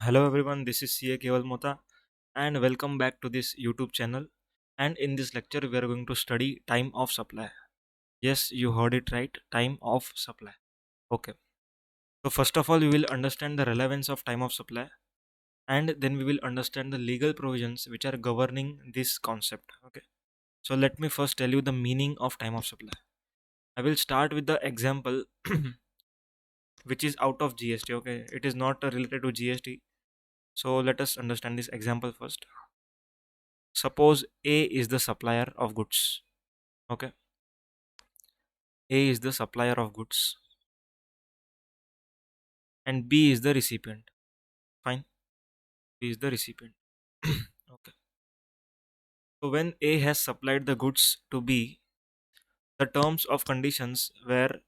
Hello everyone, this is CA Keval Mota and welcome back to this YouTube channel. And in this lecture, we are going to study time of supply. Yes, you heard it right, time of supply. Okay. So first of all, we will understand the relevance of time of supply, and then we will understand the legal provisions which are governing this concept. Okay. So let me first tell you the meaning of time of supply. I will start with the example which is out of GST. Okay. It is not related to GST. So let us understand this example first. Suppose A is the supplier of goods. Okay. A is the supplier of goods and B is the recipient. Fine. B is the recipient. Okay. So when A has supplied the goods to B, the terms of conditions were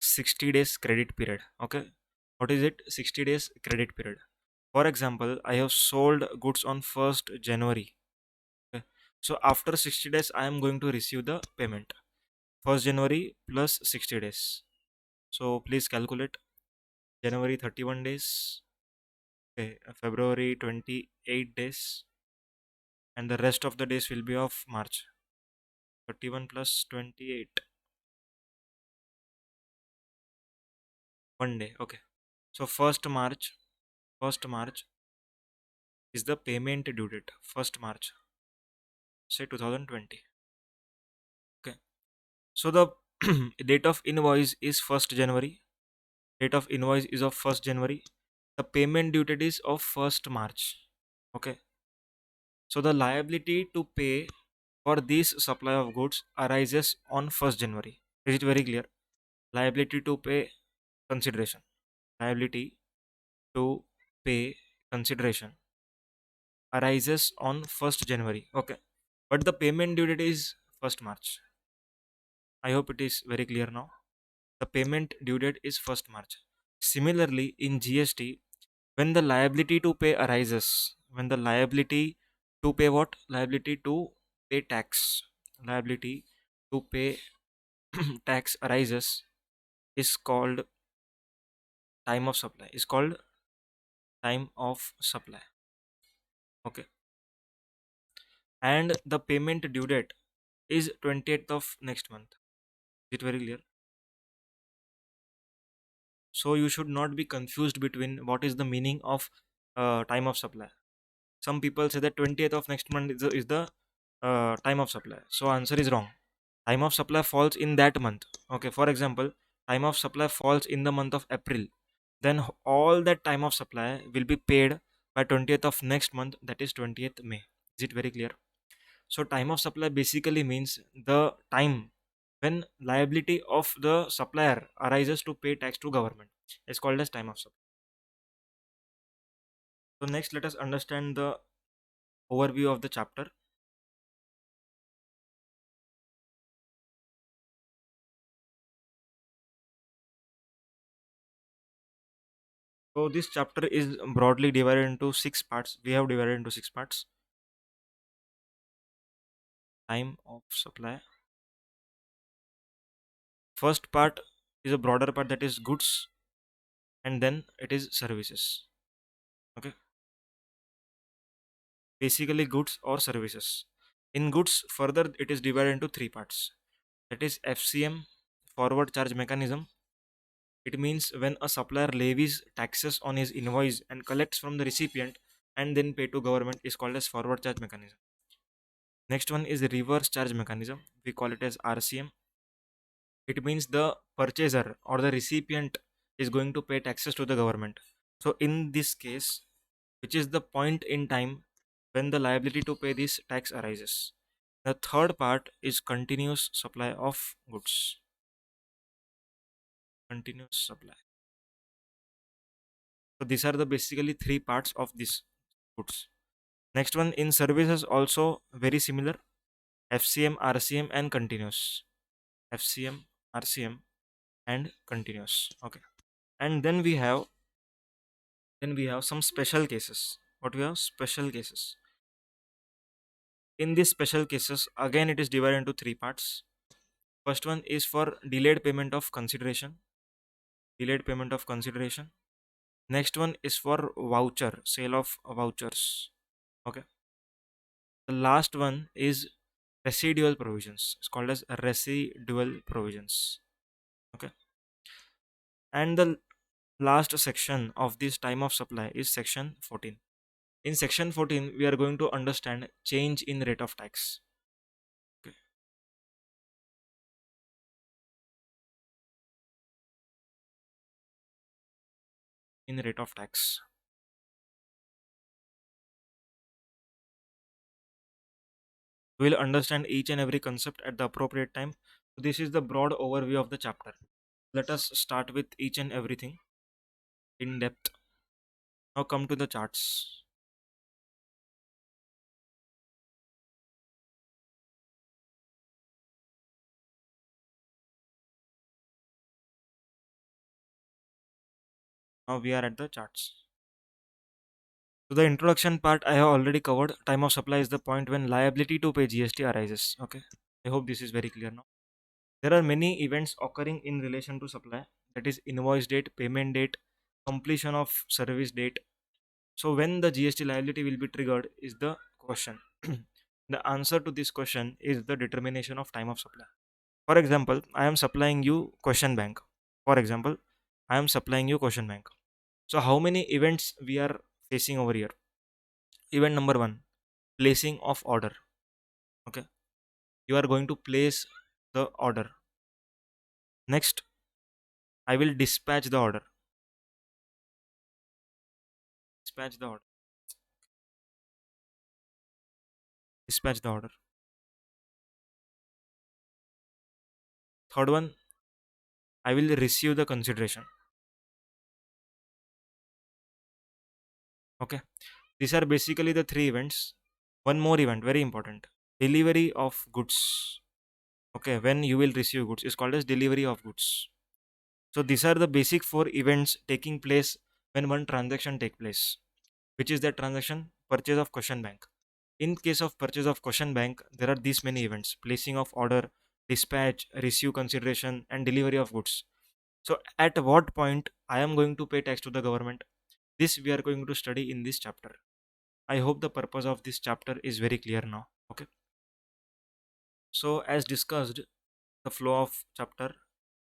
60 days credit period. Okay. What is it? 60 days credit period. For example, I have sold goods on 1st January. Okay. So after 60 days, I am going to receive the payment. 1st January plus 60 days. So please calculate. January 31 days. Okay, February 28 days, and the rest of the days will be of March. 31 plus 28, 1 day. Okay, so first March is the payment due date. 1st March, say 2020. Okay, so the date of invoice is 1st January. Date of invoice is of 1st January. The payment due date is of 1st March. Okay, so the liability to pay for this supply of goods arises on 1st January. Is it very clear? Liability to pay consideration. Liability to pay consideration arises on 1st January. Okay. But the payment due date is 1st March. I hope it is very clear now. The payment due date is 1st March. Similarly, in GST, when the liability to pay arises, when the liability to pay what? Liability to pay tax. Liability to pay tax arises is called time of supply. Is called time of supply. Okay. And the payment due date is 28th of next month. Is it very clear? So you should not be confused between what is the meaning of time of supply. Some people say that 20th of next month is the time of supply. So answer is wrong. Time of supply falls in that month. Okay, for example, time of supply falls in the month of April. Then all that time of supply will be paid by 20th of next month, that is 20th May. Is it very clear? So time of supply basically means the time when liability of the supplier arises to pay tax to government. It's called as time of supply. So next let us understand the overview of the chapter. So this chapter is broadly divided into six parts. We have divided into six parts. Time of supply. First part is a broader part, that is goods, and then it is services. Okay. Basically goods or services. In goods, further it is divided into three parts. That is FCM, forward charge mechanism. It means when a supplier levies taxes on his invoice and collects from the recipient and then pay to government is called as forward charge mechanism. Next one is the reverse charge mechanism. We call it as RCM. It means the purchaser or the recipient is going to pay taxes to the government. So in this case, which is the point in time when the liability to pay this tax arises. The third part is continuous supply of goods. Continuous supply. So these are the basically three parts of this goods. Next one in services also very similar. FCM, RCM and continuous. FCM, RCM and continuous. Okay. And then we have some special cases. What we have? Special cases. In these special cases, again it is divided into three parts. First one is for delayed payment of consideration. Delayed payment of consideration. Next one is for voucher, sale of vouchers. Okay. The last one is residual provisions. It's called as residual provisions. Okay. And the last section of this time of supply is section 14. In section 14, we are going to understand change in rate of tax. Okay. In rate of tax. We will understand each and every concept at the appropriate time. So this is the broad overview of the chapter. Let us start with each and everything in depth. Now come to the charts. Now we are at the charts. So the introduction part I have already covered. Time of supply is the point when liability to pay GST arises. Okay. I hope this is very clear now. There are many events occurring in relation to supply, that is invoice date, payment date, completion of service date. So when the GST liability will be triggered is the question. The answer to this question is the determination of time of supply. For example, I am supplying you question bank. For example, I am supplying you question bank. So how many events we are facing over here? Event number 1, placing of order. Okay. You are going to place the order. Next, I will dispatch the order. Dispatch the order. Dispatch the order. Third one, I will receive the consideration. Okay. These are basically the 3 events. One more event, very important. Delivery of goods. Okay. When you will receive goods is called as delivery of goods. So these are the basic 4 events taking place when one transaction take place. Which is that transaction? Purchase of question bank. In case of purchase of question bank, there are these many events: placing of order, dispatch, receive consideration, and delivery of goods. So at what point I am going to pay tax to the government? This we are going to study in this chapter. I hope the purpose of this chapter is very clear now. Okay. So as discussed, the flow of chapter,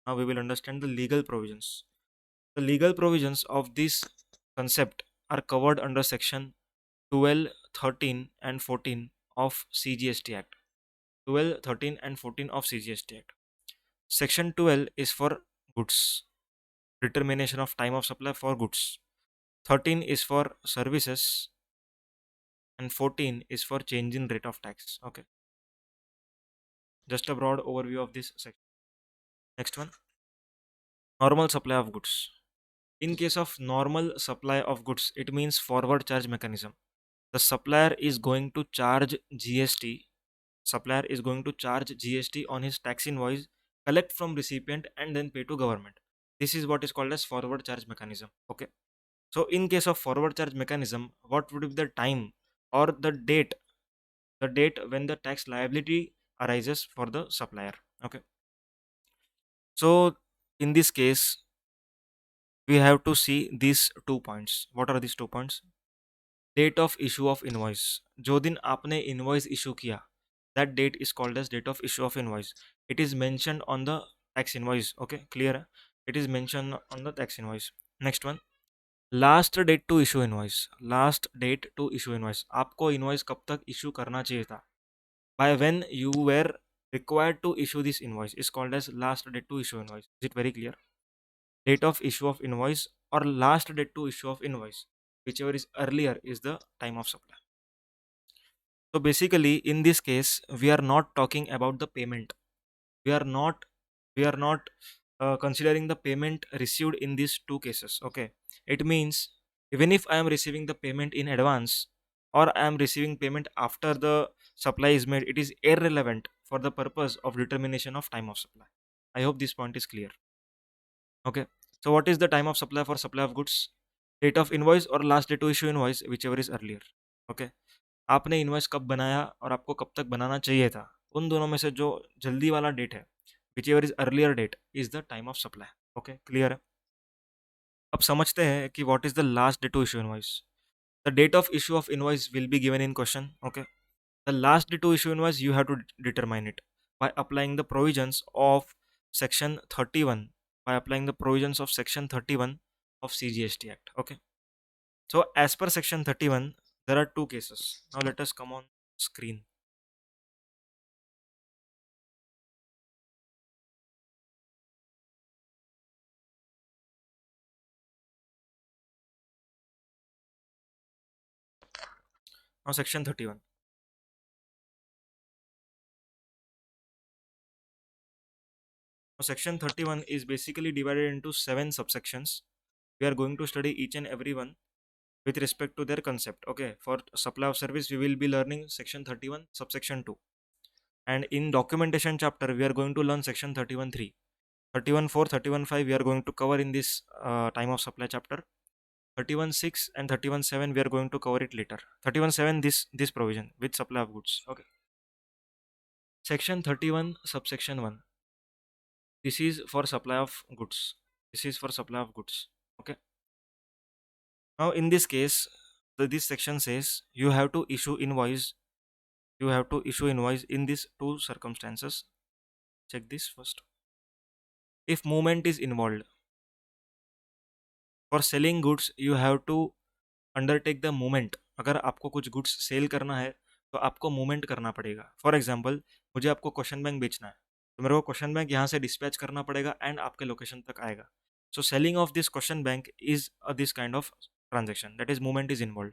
now we will understand the legal provisions. The legal provisions of this concept are covered under section 12, 13 and 14 of CGST Act. 12, 13 and 14 of CGST Act. Section 12 is for goods, determination of time of supply for goods. 13 is for services and 14 is for change in rate of tax. Okay. Just a broad overview of this section. Next one, normal supply of goods. In case of normal supply of goods, it means forward charge mechanism. The supplier is going to charge GST. Supplier is going to charge GST on his tax invoice, collect from recipient and then pay to government. This is what is called as forward charge mechanism. Okay. So in case of forward charge mechanism, what would be the time or the date when the tax liability arises for the supplier? Okay. So in this case, we have to see these 2 points. What are these 2 points? Date of issue of invoice. जो दिन आपने invoice issue किया, that date is called as date of issue of invoice. It is mentioned on the tax invoice. Okay, clear? It is mentioned on the tax invoice. Next one, last date to issue invoice. Last date to issue invoice, आपको invoice कब तक issue करना चाहिए था? By when you were required to issue this invoice is called as last date to issue invoice. Is it very clear? Date of issue of invoice or last date to issue of invoice, whichever is earlier, is the time of supply. So basically in this case we are not talking about the payment. We are not considering the payment received in these 2 cases. Okay. It means even if I am receiving the payment in advance or I am receiving payment after the supply is made, it is irrelevant for the purpose of determination of time of supply. I hope this point is clear. Okay. So what is the time of supply for supply of goods? Date of invoice or last date to issue invoice, whichever is earlier. Okay. आपने invoice कब बनाया और आपको कब तक बनाना चाहिए था, उन दोनों में से जो जल्दी वाला डेट है, whichever is earlier date, is the time of supply. Okay, clear है? अब समझते हैं कि what is the last day to issue invoice. The date of issue of invoice will be given in question. Okay, the last day to issue invoice you have to determine it by applying the provisions of section 31, by applying the provisions of section 31 of CGST Act. Okay, so as per section 31 there are two cases. Now let us come on screen. Now section 31. Now section 31 is basically divided into 7 subsections. We are going to study each and every one with respect to their concept. Okay, for supply of service we will be learning section 31 subsection 2, and in documentation chapter we are going to learn section 31.3, 31.4, 31.5 we are going to cover in this time of supply chapter. 31.6 and 31.7 we are going to cover it later. 31.7 this provision with supply of goods. Okay, section 31 subsection 1, this is for supply of goods. This is for supply of goods. Okay, now in this case this section says you have to issue invoice, you have to issue invoice in these two circumstances. Check this first. If movement is involved, for selling goods you have to undertake the movement. अगर आपको कुछ goods sale करना है तो आपको movement करना पड़ेगा. For example मुझे आपको क्वेश्चन बैंक बेचना है तो मेरे को क्वेश्चन बैंक यहाँ से डिस्पैच करना पड़ेगा एंड आपके लोकेशन तक आएगा. So selling of this question bank is this kind of transaction, that is movement is involve.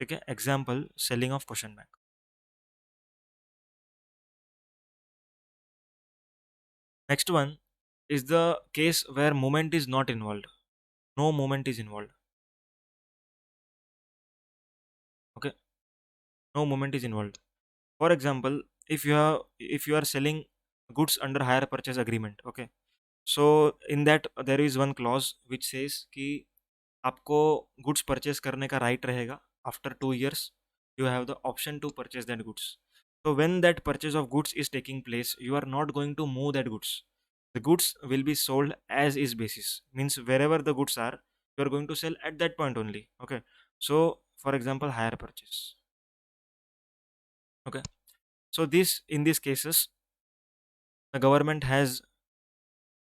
ठीक है, example selling of question bank. Next one is the case where movement is not involved. No movement is involved. Okay, no movement is involved. For example, if you are selling goods under hire purchase agreement. Okay, so in that there is one clause which says कि आपको goods purchase करने का right रहेगा. After 2 years you have the option to purchase that goods. So when that purchase of goods is taking place, you are not going to move that goods. The goods will be sold as is basis, means wherever the goods are you are going to sell at that point only. Okay, so for example hire purchase. Okay, so this in these cases the government has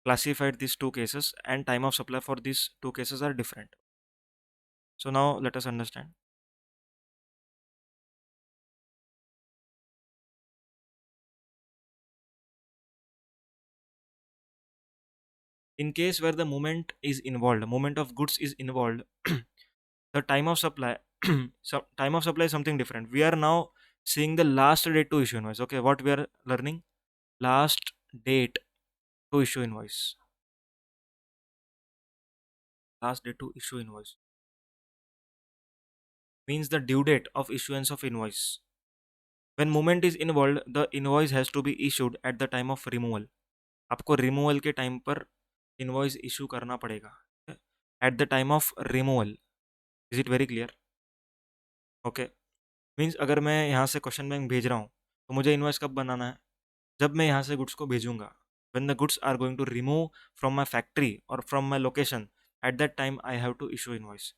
classified these two cases and time of supply for these two cases are different. So now let us understand. In case where the movement of goods is involved, the time of supply so time of supply is something different. We are now seeing the last date to issue invoice. Okay, what we are learning? Last date to issue invoice. Last date to issue invoice means the due date of issuance of invoice. When movement is involved, the invoice has to be issued at the time of removal. आपको removal के time पर invoice issue करना पड़ेगा at the time of removal. Is it very clear? Okay, means अगर मैं यहाँ से question bank भेज रहा हूँ तो मुझे इनवॉइस कब बनाना है? जब मैं यहाँ से गुड्स को भेजूंगा. When the goods are going to remove from my factory or from my location, at that time I have to issue invoice.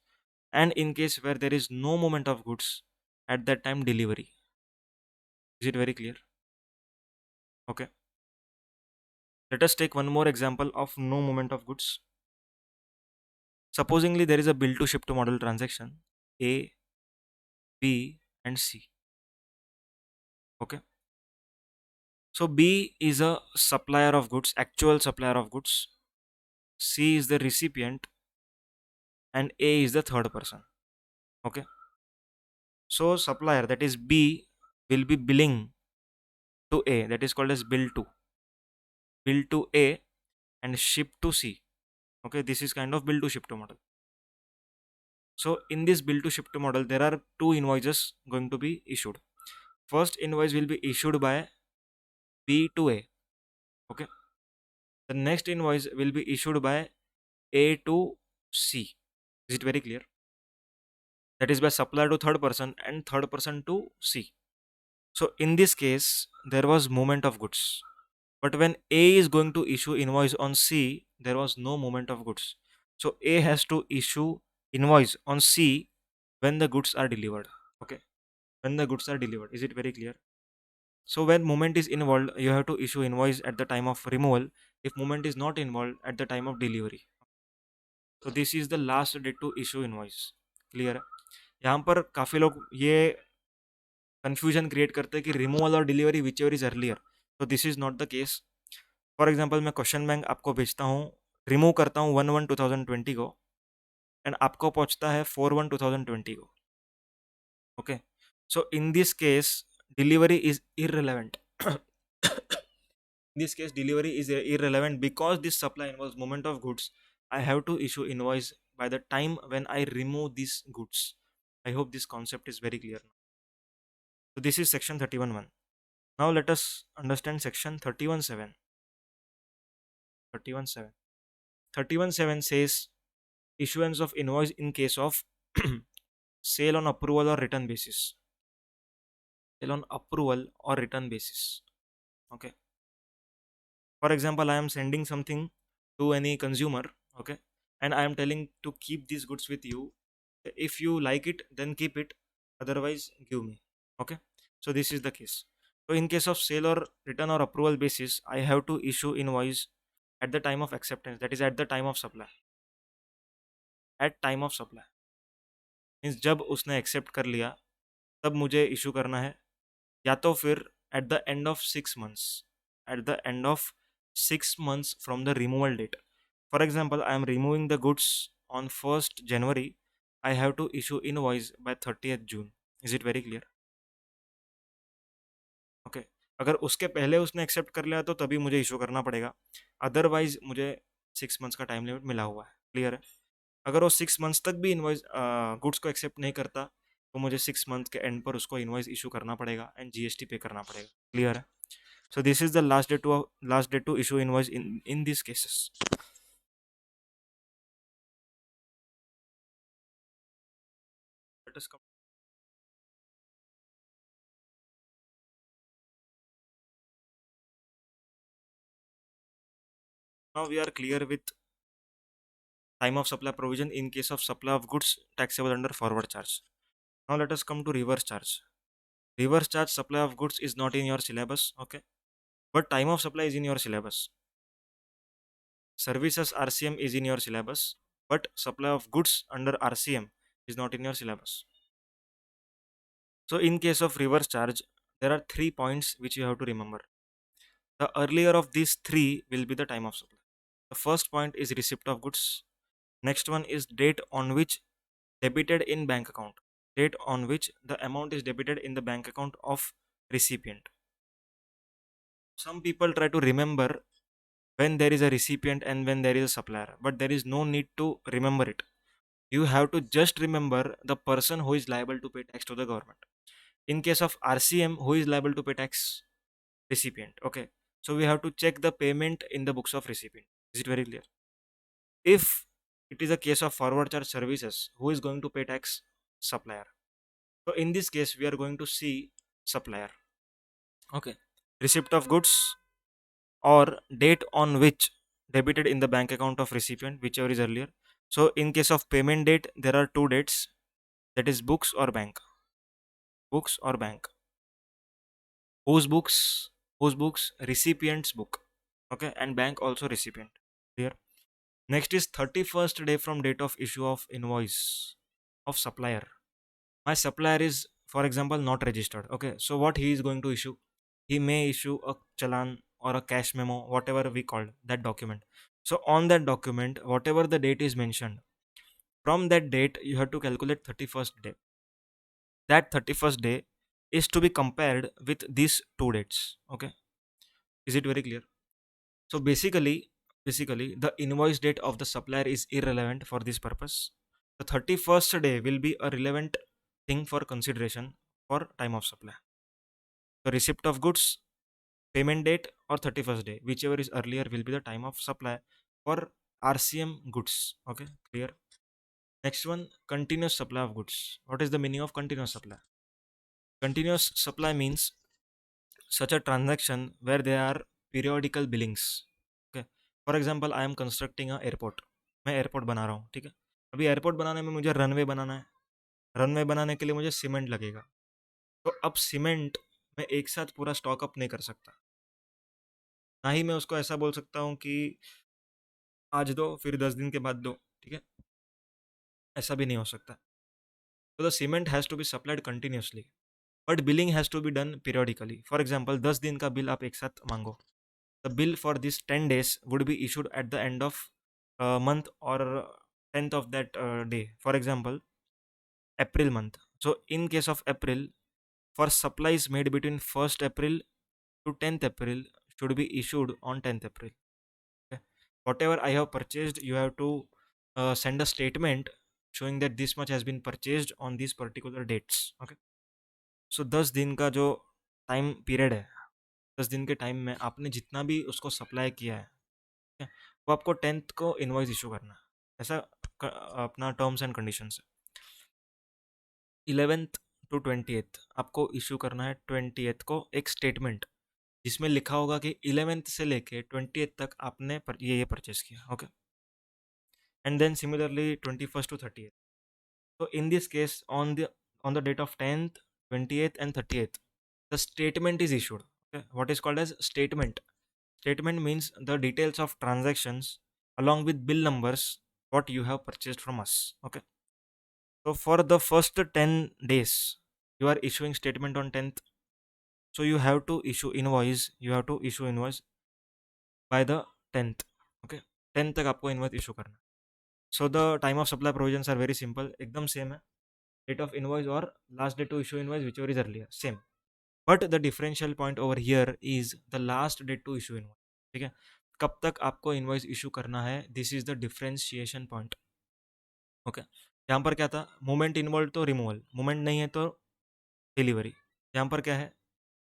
And in case where there is no movement of goods, at that time delivery. Is it very clear? Okay, let us take one more example of no movement of goods. Supposingly there is a bill to ship to model transaction A, B and C. Okay, so B is a supplier of goods, actual supplier of goods. C is the recipient and A is the third person. Okay, so supplier, that is B, will be billing to A, that is called as bill to A and ship to C. Okay, this is kind of bill to ship to model. So in this bill to ship to model there are two invoices going to be issued. First invoice will be issued by B to A. Okay, the next invoice will be issued by A to C. Is it very clear? That is by supplier to third person and third person to C. So in this case there was movement of goods, but when A is going to issue invoice on C there was no movement of goods. So A has to issue invoice on C when the goods are delivered. Okay, when the goods are delivered. Is it very clear? So when movement is involved, you have to issue invoice at the time of removal. If movement is not involved, at the time of delivery. तो this is the last date to issue invoice. Clear है? यहाँ पर काफ़ी लोग ये confusion create करते हैं कि रिमूवल और delivery whichever is earlier. तो this is not the case. For example मैं क्वेश्चन बैंक आपको भेजता हूँ, रिमूव करता हूँ 1/1/2020 को, एंड आपको पहुँचता है 4/1/2020 को. Okay, so in this case delivery is irrelevant. In this case delivery is irrelevant because this supply involves movement of goods. I have to issue invoice by the time when I remove these goods. I hope this concept is very clear. So this is section 31.1. Now let us understand section 31.7. 31.7. 31.7 says issuance of invoice in case of sale on approval or return basis. Sale on approval or return basis. Okay. For example, I am sending something to any consumer, okay, and I am telling to keep these goods with you. If you like it, then keep it, otherwise give me. Okay, so this is the case. So in case of sale or return or approval basis, I have to issue invoice at the time of acceptance, that is at the time of supply. At time of supply means जब उसने accept कर लिया तब मुझे issue करना है, या तो फिर at the end of 6 months, at the end of 6 months from the removal date. For example, I am removing the goods on 1st January. I have to issue invoice by 30th June. Is it very clear? Okay, अगर उसके पहले उसने accept कर लिया तो तभी मुझे issue करना पड़ेगा, अदरवाइज मुझे 6 मंथ्स का टाइम लिमिट मिला हुआ है. क्लियर है? अगर वो 6 मंथ्स तक भी इन्वॉइस गुड्स को एक्सेप्ट नहीं करता तो मुझे 6 मंथ के एंड पर उसको इन्वॉइस इशू करना पड़ेगा एंड जीएसटी पे करना पड़ेगा. क्लियर है? So this is the last day to issue invoice in this cases. Let us come. Now we are clear with time of supply provision in case of supply of goods taxable under forward charge. Now let us come to reverse charge. Reverse charge supply of goods is not in your syllabus, okay, but time of supply is in your syllabus. Services RCM is in your syllabus, but supply of goods under RCM is not in your syllabus. So in case of reverse charge, there are 3 points which you have to remember. The earlier of these three will be the time of supply. The first point is receipt of goods. Next one is date on which debited in bank account. Date on which the amount is debited in the bank account of recipient. Some people try to remember when there is a recipient and when there is a supplier, but there is no need to remember it. You have to just remember the person who is liable to pay tax to the government. In case of RCM, who is liable to pay tax? Recipient. Okay, so we have to check the payment in the books of recipient. Is it very clear? If it is a case of forward charge services, who is going to pay tax? Supplier. So in this case we are going to see supplier. Okay, receipt of goods or date on which debited in the bank account of recipient, whichever is earlier. So in case of payment date, there are two dates, that is books or bank. Books or bank. Whose books? Whose books? Recipient's book. Okay, and bank also recipient. Clear? Next is 31st day from date of issue of invoice of supplier. My supplier is, for example, not registered. Okay, so what he is going to issue? He may issue a challan or a cash memo, whatever we call that document. So on that document, whatever the date is mentioned, from that date you have to calculate 31st day. That 31st day is to be compared with these two dates. Okay, is it very clear? So basically the invoice date of the supplier is irrelevant for this purpose. The 31st day will be a relevant thing for consideration for time of supply. The receipt of goods, payment date or 31st day, whichever is earlier will be the time of supply for RCM goods. Okay, clear? Next one, continuous supply of goods. What is the meaning of continuous supply? Continuous supply means such a transaction where there are periodical billings. Okay, for example, I am constructing an airport. मैं airport बना रहा हूँ, ठीक है। अभी airport बनाने में मुझे रनवे बनाना है, रनवे बनाने के लिए मुझे सीमेंट लगेगा। तो अब सीमेंट मैं एक साथ पूरा स्टॉक अप नहीं कर सकता, ना ही मैं उसको ऐसा बोल सकता हूँ कि आज दो फिर 10 दिन के बाद दो, ठीक है, ऐसा भी नहीं हो सकता। तो the cement has to be supplied continuously, but billing has to be done periodically. For example 10 दिन का बिल आप एक साथ मांगो, the bill for this 10 days would be issued at the end of month or 10th of that day. For example, April month. So in case of April, for supplies made between 1st April to 10th April should be issued on 10th April. Okay? Whatever I have purchased, you have to send a statement showing that this much has been purchased on these particular dates. Okay. So 10 दिन का जो time period है, 10 दिन के time में आपने जितना भी उसको सप्लाई किया है, ठीक है, वो आपको 10th को इनवॉइस इशू करना है। ऐसा अपना टर्म्स एंड कंडीशंस है। 11th टू 20th आपको इशू करना है 20th को एक स्टेटमेंट, जिसमें लिखा होगा कि 11th से लेके 20th तक आपने ये परचेस किया। Okay. And then similarly 21st to 30th। So in this case, on the date of 10th, 20th, and 30th, the statement is issued. Okay? What is called as statement? Statement means the details of transactions along with bill numbers what you have purchased from us. Okay. So for the first 10 days, you are issuing statement on 10th. So you have to issue invoice. You have to issue invoice by the 10th. Okay. 10th तक आपको invoice issue करना है. So the time of supply provisions are very simple. एकदम same है. Date of invoice or last date to issue invoice, whichever is earlier, same. But the differential point over here is the last date to issue invoice. ठीक है, कब तक आपको invoice issue करना है, this is the differentiation point. Okay, यहाँ पर क्या था, मूवमेंट इन्वॉल्व तो रिमूवल, मूवमेंट नहीं है तो डिलीवरी। यहाँ पर क्या है,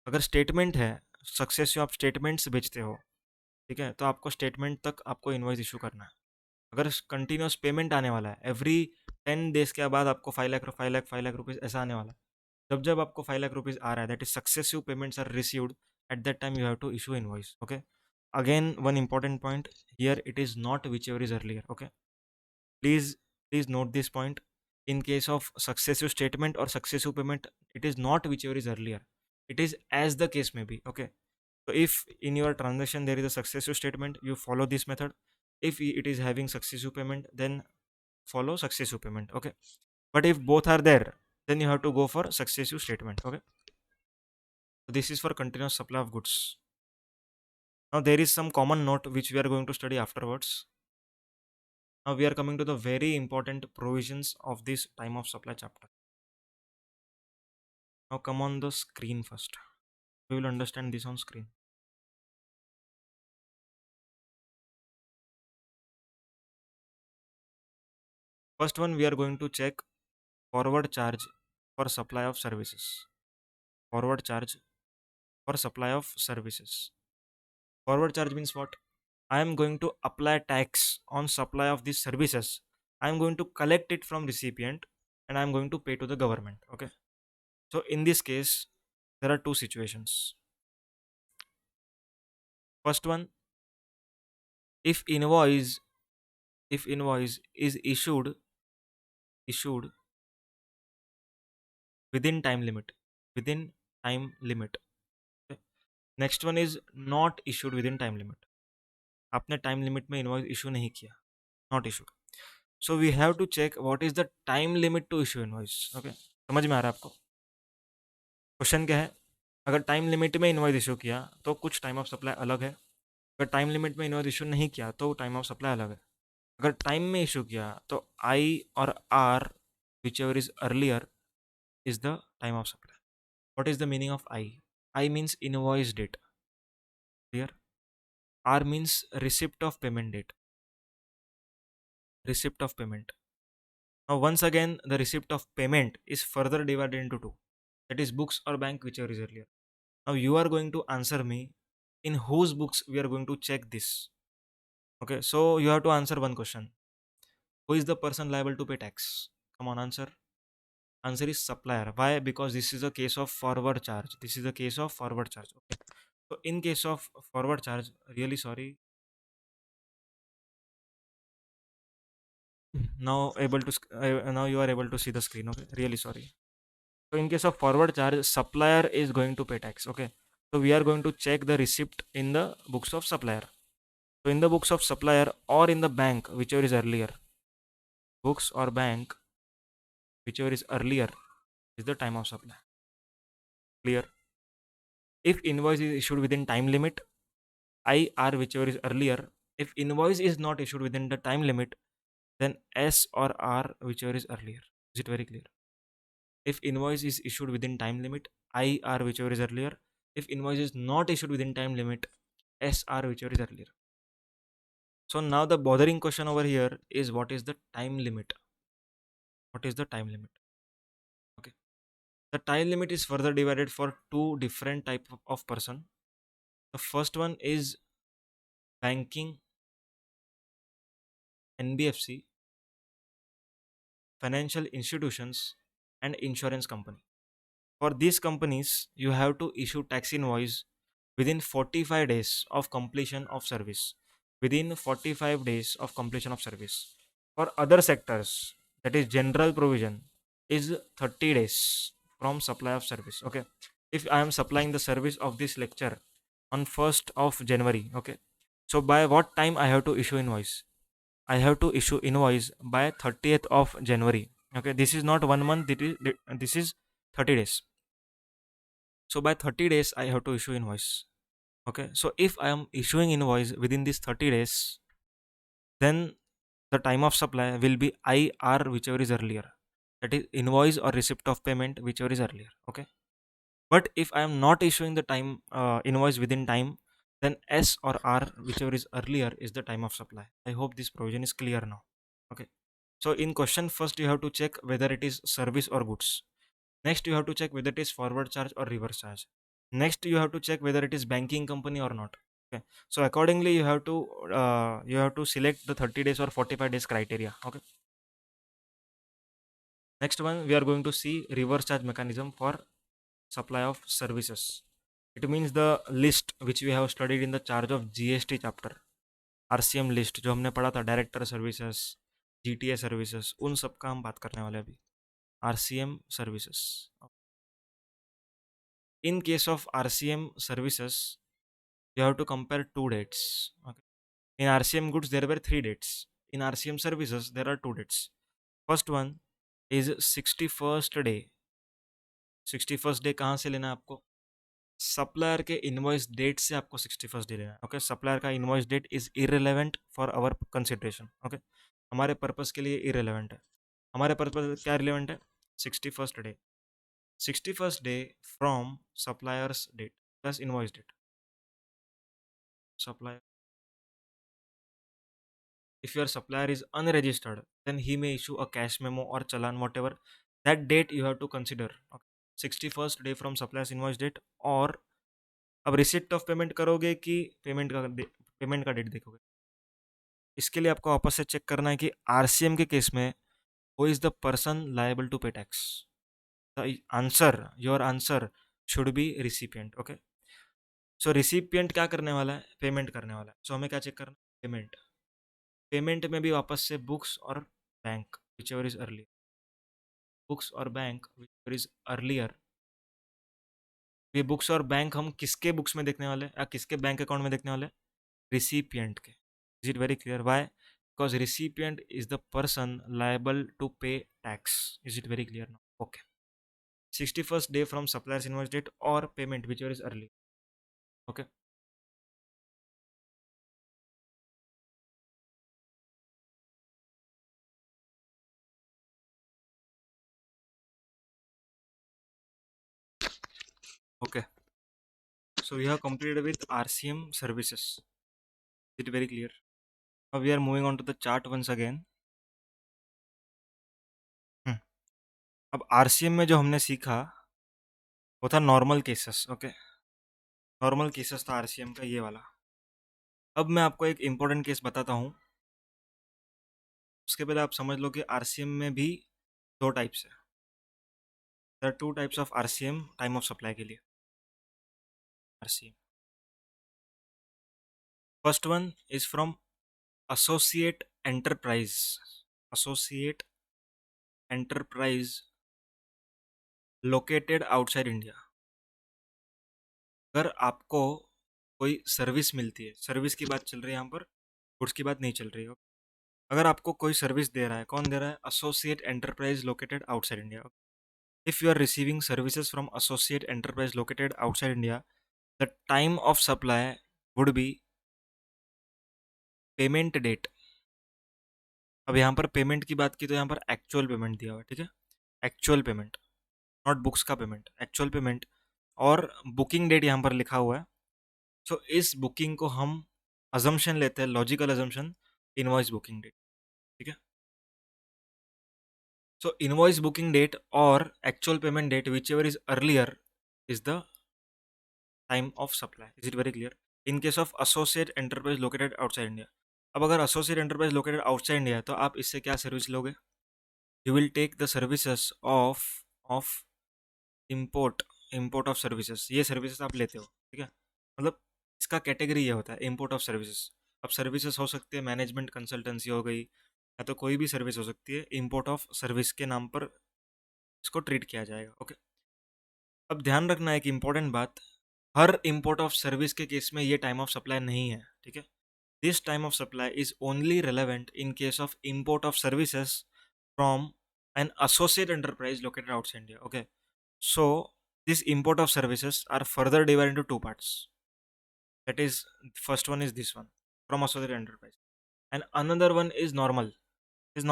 अगर स्टेटमेंट है, सक्सेसिव आप स्टेटमेंट्स बेचते हो, ठीक है, तो आपको स्टेटमेंट तक आपको इनवॉइस इशू करना है। अगर कंटिन्यूस पेमेंट आने वाला है, एवरी 10 days के बाद आपको 5 लाख रुपीज़ ऐसा आने वाला है, जब जब आपको 5 लाख रुपीज़ आ रहा है, that is successive payments are received, at that time you have to issue invoice. Okay, again one important point here, it is not whichever is earlier. Okay, please please note this point, in case of successive statement or successive payment, it is not whichever is earlier, it is as the case may be. Okay, so if in your transaction there is a successive statement, you follow this method. If it is having successive payment, then follow successive payment. Okay, but if both are there, then you have to go for successive statement. Okay, so this is for continuous supply of goods. Now there is some common note which we are going to study afterwards. Now we are coming to the very important provisions of this time of supply chapter. Now come on the screen first. We will understand this on screen. First one, we are going to check forward charge for supply of services. Forward charge for supply of services. Forward charge means what? I am going to apply tax on supply of these services. I am going to collect it from recipient and I am going to pay to the government. Okay. So in this case, there are two situations. First one, if invoice is issued within time limit, within time limit. Okay. Next one is not issued within time limit. आपने time limit में invoice issue नहीं किया, not issued. So we have to check what is the time limit to issue invoice. Okay, समझ में आ रहा है आपको? Question क्या है, अगर टाइम लिमिट में इनवॉइस इशू किया तो कुछ टाइम ऑफ सप्लाई अलग है, अगर टाइम लिमिट में इनवॉइस इशू नहीं किया तो टाइम ऑफ सप्लाई अलग है। अगर टाइम में इशू किया तो आई और R, whichever is earlier, is the time of supply. What is the meaning of I? I means invoice date, clear? R means receipt of payment date, receipt of payment. Now once again the receipt of payment is further divided into two, that is books or bank, whichever is earlier. Now you are going to answer me in whose books we are going to check this. Okay, so you have to answer one question, who is the person liable to pay tax? Come on, answer. Answer is supplier. Why? Because this is a case of forward charge, this is a case of forward charge. Okay, so in case of forward charge, really sorry, Now you are able to see the screen. Okay, really sorry. So in case of forward charge, supplier is going to pay tax. Okay, so we are going to check the receipt in the books of supplier. So in the books of supplier or in the bank, whichever is earlier, books or bank, whichever is earlier, is the time of supply. Clear? If invoice is issued within time limit, IR whichever is earlier. If invoice is not issued within the time limit, then S or R whichever is earlier. Is it very clear? If invoice is issued within time limit, IR whichever is earlier. If invoice is not issued within time limit, SR whichever is earlier. So now the bothering question over here is, what is the time limit? What is the time limit? Okay. The time limit is further divided for two different type of person. The first one is banking, NBFC, financial institutions, and insurance company. For these companies, you have to issue tax invoice within 45 days of completion of service. Within 45 days of completion of service. For other sectors, that is general provision, is 30 days from supply of service. Okay. If I am supplying the service of this lecture on 1st of January, okay. So by what time I have to issue invoice? I have to issue invoice by 30th of January. Okay, this is not 1 month, this is 30 days. So by 30 days I have to issue invoice. Okay, so if I am issuing invoice within these 30 days, then the time of supply will be IR whichever is earlier. That is invoice or receipt of payment whichever is earlier. Okay. But if I am not issuing the time invoice within time, then S or R whichever is earlier is the time of supply. I hope this provision is clear now. Okay. So in question first you have to check whether it is service or goods. Next you have to check whether it is forward charge or reverse charge. Next you have to check whether it is banking company or not. Okay. So accordingly you have to select the 30 days or 45 days criteria. Okay. Next one we are going to see reverse charge mechanism for supply of services. It means the list which we have studied in the charge of GST chapter. RCM list जो हमने पढ़ा था, director services, GTA services, उन सब का हम बात करने वाले अभी. RCM services. In case of RCM services, you have to compare two dates. Okay. In RCM goods there were 3 dates. In RCM services there are 2 dates. First one is 61st day. 61st day कहाँ से लेना है आपको? Supplier के invoice date से आपको 61st day लेना है. ओके, सप्लायर का invoice date is irrelevant for our consideration. Okay, हमारे पर्पस के लिए इरेलीवेंट है. हमारे पर्पस क्या रिलेवेंट है? 61st day. 61st day from supplier's date plus invoice date. Supplier, if your supplier is unregistered, then he may issue a cash memo or challan, whatever. That date you have to consider. Okay. 61st day from suppliers invoice date. और अब receipt of payment करोगे कि payment का date देखोगे? इसके लिए आपको वापस से चेक करना है कि आरसीएम के केस में who is the person liable to pay tax. The answer, your answer should be recipient. Okay, so recipient क्या करने वाला है? पेमेंट करने वाला है. सो हमें क्या चेक करना है? पेमेंट. पेमेंट में भी वापस से बुक्स और bank whichever is earlier. Books और बैंक विचएवर इज अर्लियर. ये बुक्स और बैंक हम किसके बुक्स में देखने वाले हैं या किसके बैंक अकाउंट में देखने वाले हैं? रिसिपिएंट के. Is it very clear? Why? Because recipient is the person liable to pay tax. Is it very clear now? Okay. 61st day from supplier's invoice date or payment whichever is early. Okay. Okay. So we have completed with RCM services. Is it very clear? Now we are moving on to the chart once again. अब RCM में जो हमने सीखा वो था normal cases. Okay, normal cases था RCM का ये वाला. अब मैं आपको एक इंपॉर्टेंट केस बताता हूँ. उसके पहले आप समझ लो कि RCM में भी दो टाइप्स है. There are two types of RCM time of supply के लिए. RCM, first one is from associate enterprise. associate enterprise located outside India. अगर आपको कोई सर्विस मिलती है, सर्विस की बात चल रही है यहाँ पर, गुड्स की बात नहीं चल रही है। अगर आपको कोई सर्विस दे रहा है, कौन दे रहा है? Associate enterprise located outside India. If you are receiving services from associate enterprise located outside India, the time of supply would be payment date. अब यहाँ पर पेमेंट की बात की तो यहाँ पर एक्चुअल पेमेंट दिया हुआ है, ठीक है? एक्चुअल पेमेंट, नॉट बुक्स का पेमेंट, एक्चुअल पेमेंट. और बुकिंग डेट यहाँ पर लिखा हुआ है. सो इस बुकिंग को हम अजम्पशन लेते हैं, logical assumption, invoice booking date, ठीक है? सो इनवॉइस बुकिंग डेट और actual payment date whichever is earlier is the time of supply. Is it very clear? In case of associate enterprise located outside India. अब अगर associate enterprise located outside India है तो आप इससे क्या service लोगे? You will take the services of import, import of services. ये services आप लेते हो, ठीक है? मतलब इसका कैटेगरी ये होता है, इम्पोर्ट ऑफ सर्विसेज. अब सर्विसेज हो सकती है मैनेजमेंट कंसल्टेंसी हो गई, या तो कोई भी सर्विस हो सकती है, इम्पोर्ट ऑफ सर्विस के नाम पर इसको ट्रीट किया जाएगा. ओके, अब ध्यान रखना एक इंपॉर्टेंट बात, हर इम्पोर्ट ऑफ सर्विस के केस में ये टाइम ऑफ सप्लाई नहीं है, ठीक है? This time of supply is only relevant in case of import of services from an associate enterprise located outside India. Okay, so this import of services are further divided into two parts. That is, first one is this one, from associate enterprise, and another one is normal. Is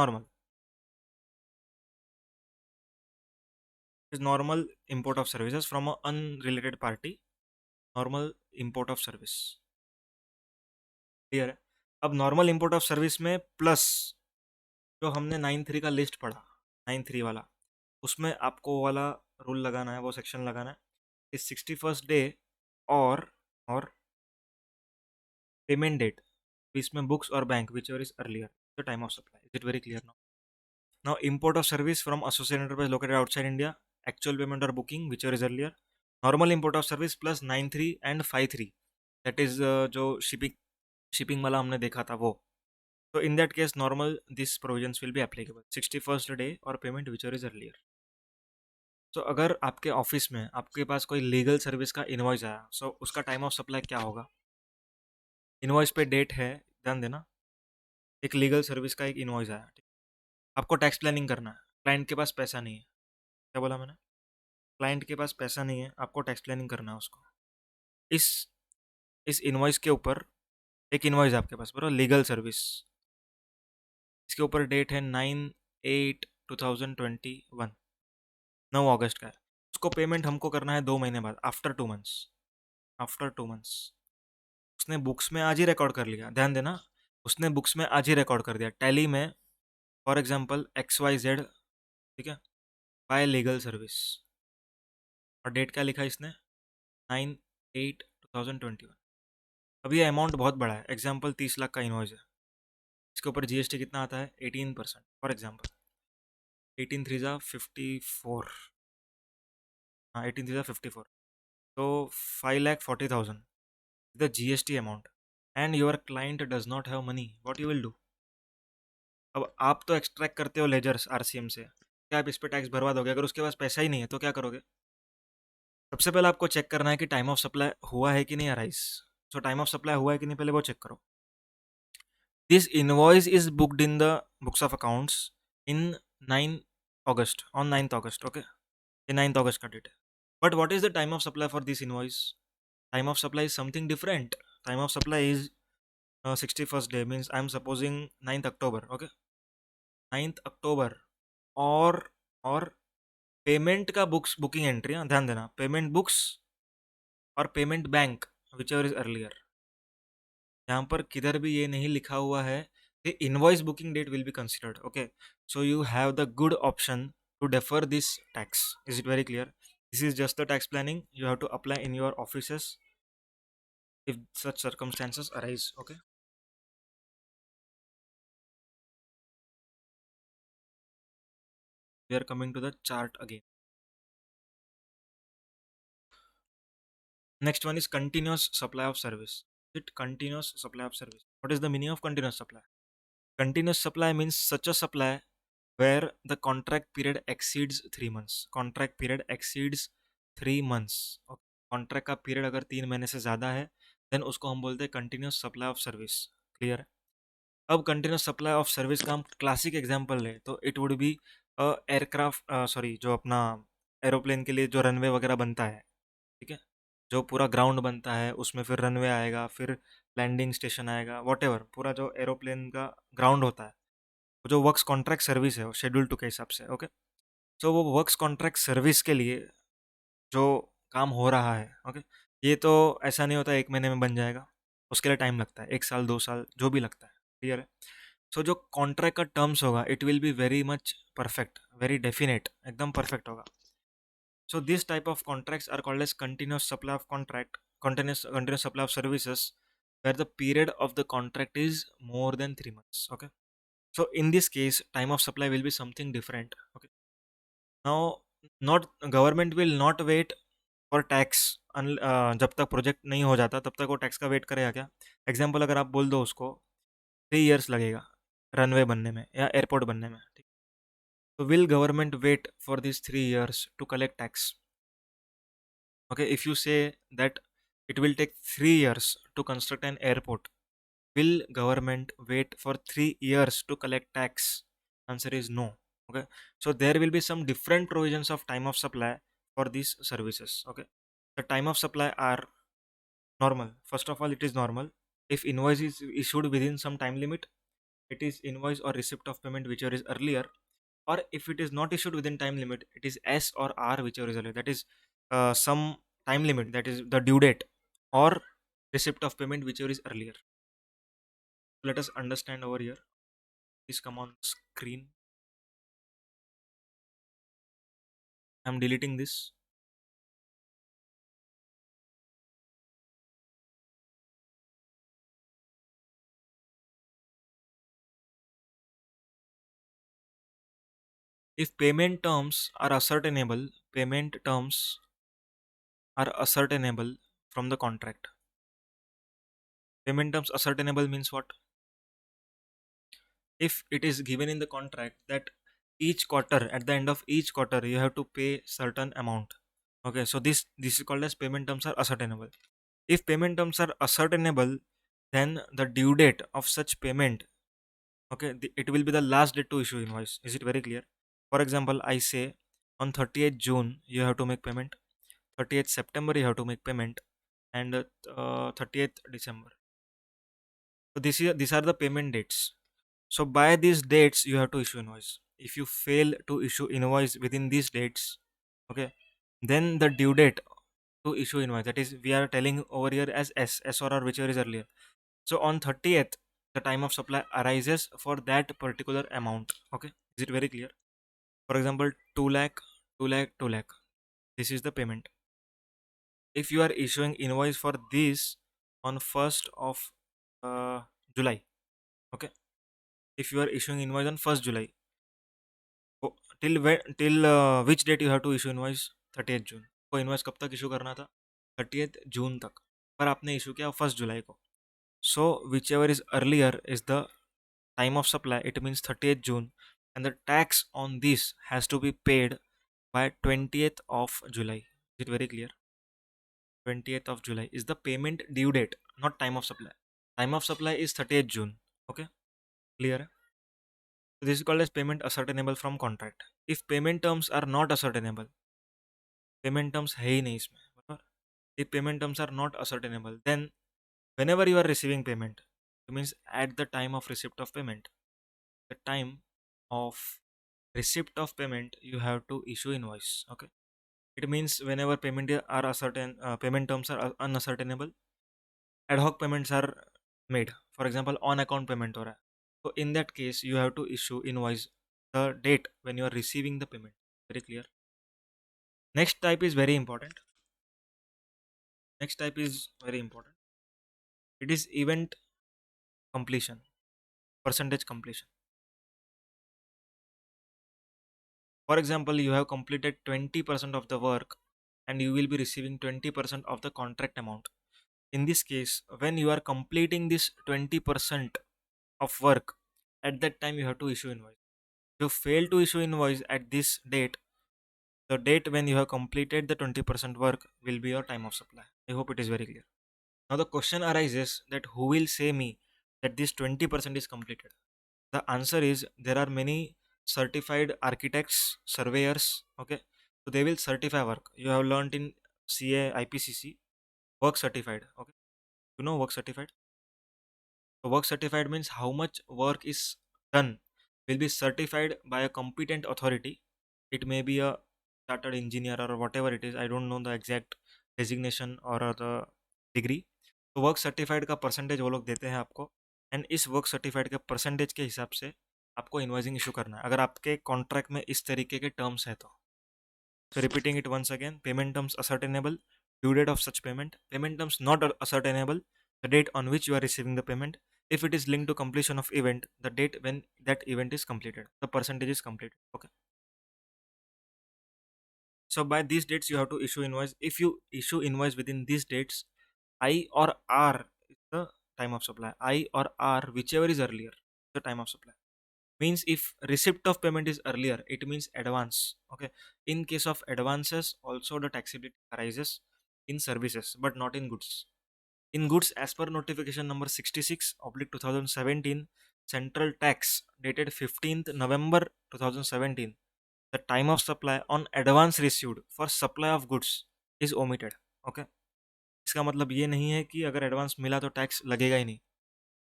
normal import of services from a unrelated party. Normal import of service. Clear है? अब normal import of service में plus जो हमने 9.3 का list पढ़ा, 9.3 वाला, उसमें आपको वो वाला रूल लगाना है, वो सेक्शन लगाना है. इस 61st डे और पेमेंट डेट, इसमें बुक्स और bank whichever is earlier the time of supply. Is it very clear now? Now import of service from associate enterprise located outside India, actual payment और booking whichever is earlier. Normal import of service plus 9.3 and 5.3, that is जो shipping वाला हमने देखा था वो. तो in that case normal this provisions will be applicable 61st day और payment which ever is earlier. तो अगर आपके ऑफिस में आपके पास कोई लीगल सर्विस का इनवॉइस आया, सो उसका टाइम ऑफ सप्लाई क्या होगा? इनवॉइस पे डेट है, ध्यान देना. एक लीगल सर्विस का एक इनवॉइस आया, ठीक? आपको टैक्स प्लानिंग करना है, क्लाइंट के पास पैसा नहीं है. क्या बोला मैंने? क्लाइंट के पास पैसा नहीं है, आपको टैक्स प्लानिंग करना है उसको. इस इस इनवॉइस के ऊपर एक इनवॉइस आपके पास, बराबर, लीगल सर्विस. इसके ऊपर डेट है 9/8/2021, 9 अगस्त का है. उसको पेमेंट हमको करना है 2 महीने बाद, आफ्टर 2 मंथ्स. आफ्टर 2 मंथ्स उसने बुक्स में आज ही रिकॉर्ड कर लिया, ध्यान देना. उसने बुक्स में आज ही रिकॉर्ड कर दिया टैली में, फॉर एग्जाम्पल XYZ, ठीक है, बाय लीगल सर्विस. और डेट क्या लिखा इसने? 9/8/2021. अब ये अमाउंट बहुत बड़ा है, एग्जाम्पल 30 लाख का इन्वॉइस है. इसके ऊपर GST कितना आता है? 18%, फॉर एग्जाम्पल. 18 3 54, हाँ 18 3 54, तो 5,40,000 the GST amount, and your client does not have money, what you will do? अब आप तो एक्सट्रैक्ट करते हो लेजर्स RCM से, क्या आप इस पर टैक्स भरवा दोगे? अगर उसके पास पैसा ही नहीं है तो क्या करोगे? सबसे पहले आपको चेक करना है कि टाइम ऑफ सप्लाई हुआ है कि नहीं arise. So time of supply हुआ है कि नहीं, पहले वो चेक करो. This invoice is booked in the books of accounts in 9 August, on 9 August. Okay, ये 9 अगस्त का डेट है. But what is the time of supply for this invoice? Time of supply is something different. Time of supply is 61st day, means I am supposing 9th October. Okay, 9th अक्टूबर. और payment का booking entry, ध्यान देना, payment books और payment bank whichever is earlier. यहाँ पर किधर भी ये नहीं लिखा हुआ है कि invoice booking date will be considered. Okay, so you have the good option to defer this tax. Is it very clear? This is just the tax planning you have to apply in your offices if such circumstances arise. Okay, we are coming to the chart again. Next one is continuous supply of service. Is it continuous supply of service? What is the meaning of continuous supply? Continuous supply means such a supply where the contract period exceeds 3 months. Contract period exceeds 3 months. Contract का period अगर 3 महीने से ज़्यादा है then उसको हम बोलते हैं continuous supply of service. Clear है? अब कंटिन्यूस सप्लाई ऑफ सर्विस का हम क्लासिक एग्जांपल लें तो it would be aircraft, sorry, जो अपना एरोप्लेन के लिए जो रनवे वगैरह बनता है, ठीक है, जो पूरा ग्राउंड बनता है उसमें फिर रनवे आएगा, फिर लैंडिंग स्टेशन आएगा, वॉट पूरा जो एरोप्लेन का ग्राउंड होता है, वो जो वर्क्स कॉन्ट्रैक्ट सर्विस है वो शेड्यूल टू के हिसाब से. ओके, सो वो वर्क्स कॉन्ट्रैक्ट सर्विस के लिए जो काम हो रहा है, ओके, ये तो ऐसा नहीं होता 1 महीने में बन जाएगा. उसके लिए टाइम लगता है, 1 साल 2 साल जो भी लगता है. क्लियर है? सो जो कॉन्ट्रैक्ट का टर्म्स होगा it will be very much perfect, very definite, एकदम परफेक्ट होगा. So this type of contracts are called as continuous supply of contract, continuous supply of services, where the period of the contract is more than 3 months. Okay. So in this case, time of supply will be something different. Okay. Now, not government will not wait for tax. जब तक project नहीं हो जाता तब तक वो tax का wait करेगा क्या? एग्जाम्पल अगर आप बोल दो उसको 3 years लगेगा रनवे बनने में या एयरपोर्ट बनने में, ठीक, तो will government wait for this 3 years to collect tax? Okay, if you say that it will take 3 years to construct an airport, will government wait for 3 years to collect tax? Answer is no. Okay, so there will be some different provisions of time of supply for these services. Okay, the time of supply are normal. First of all, it is normal. If invoice is issued within some time limit, it is invoice or receipt of payment whichever is earlier, or if it is not issued within time limit, it is S or R whichever is earlier. That is some time limit, that is the due date, or receipt of payment whichever is earlier. Let us understand over here. Please come on screen. I'm deleting this. If payment terms are ascertainable from the contract. Payment terms ascertainable means what? If it is given in the contract that each quarter, at the end of each quarter, you have to pay certain amount. Okay, so this is called as payment terms are ascertainable. If payment terms are ascertainable, then the due date of such payment, okay, it will be the last date to issue invoice. Is it very clear? For example, I say on 30th June you have to make payment, 30th September you have to make payment, and 30th December. So these are the payment dates. So by these dates you have to issue invoice. If you fail to issue invoice within these dates, okay, then the due date to issue invoice, that is we are telling over here as S or R whichever is earlier. So on 30th the time of supply arises for that particular amount. Okay, is it very clear? For example, 2 lakh, 2 lakh, 2 lakh, this is the payment. If you are issuing invoice for this on 1st of July, okay, if you are issuing invoice on 1st July, till which date you have to issue invoice? 30th June. को invoice कब तक issue करना था? 30th June तक, पर आपने issue किया 1st July को. So whichever is earlier is the time of supply, it means 30th June, and the tax on this has to be paid by 20th of July. Is it very clear? 20th of July is the payment due date, not time of supply. Time of supply is 30th June. Okay, clear? So this is called as payment ascertainable from contract. If payment terms are not ascertainable, payment terms है ही नहीं इसमें, बराबर? If payment terms are not ascertainable, then whenever you are receiving payment, it means at the time of receipt of payment, the time of receipt of payment, you have to issue invoice. Okay, it means whenever payment terms are unascertainable, ad hoc payments are made. For example, on account payment हो रहा है, so in that case you have to issue invoice the date when you are receiving the payment. Very clear? Next type is very important. Next type is very important. It is event completion, percentage completion. For example, you have completed 20% of the work and you will be receiving 20% of the contract amount. In this case, when you are completing this 20% of work, at that time you have to issue invoice. If you fail to issue invoice at this date, the date when you have completed the 20% work will be your time of supply. I hope it is very clear. Now the question arises that who will say me that this 20% is completed? The answer is there are many certified architects, surveyors, okay? So they will certify work. You have learned in CA, IPCC, work certified, okay? You know work certified? So work certified means how much work is done will be certified by a competent authority. It may be a chartered engineer or whatever it is. I don't know the exact designation or the degree. तो work certified का percentage वो लोग देते हैं आपको, and इस work certified के percentage के हिसाब से आपको इन्वाइसिंग इशू करना है अगर आपके कॉन्ट्रैक्ट में इस तरीके के टर्म्स है तो. So repeating it once again, payment terms ascertainable, due date of such payment, payment terms not ascertainable, the date on which you are receiving the payment, if it is linked to completion of event, the date when that event is completed, the percentage is completed. Okay. So by these dates you have to issue invoice. If you issue invoice within these dates, I or R is the time of supply. I or R, whichever is earlier, the time of supply. Means if receipt of payment is earlier, it means advance. Okay. In case of advances, also the taxability arises in services, but not in goods. In goods, as per notification number 66 oblique 2017, central tax dated 15th November 2017, the time of supply on advance received for supply of goods is omitted. Okay. इसका मतलब ये नहीं है कि अगर advance मिला तो tax लगेगा ही नहीं,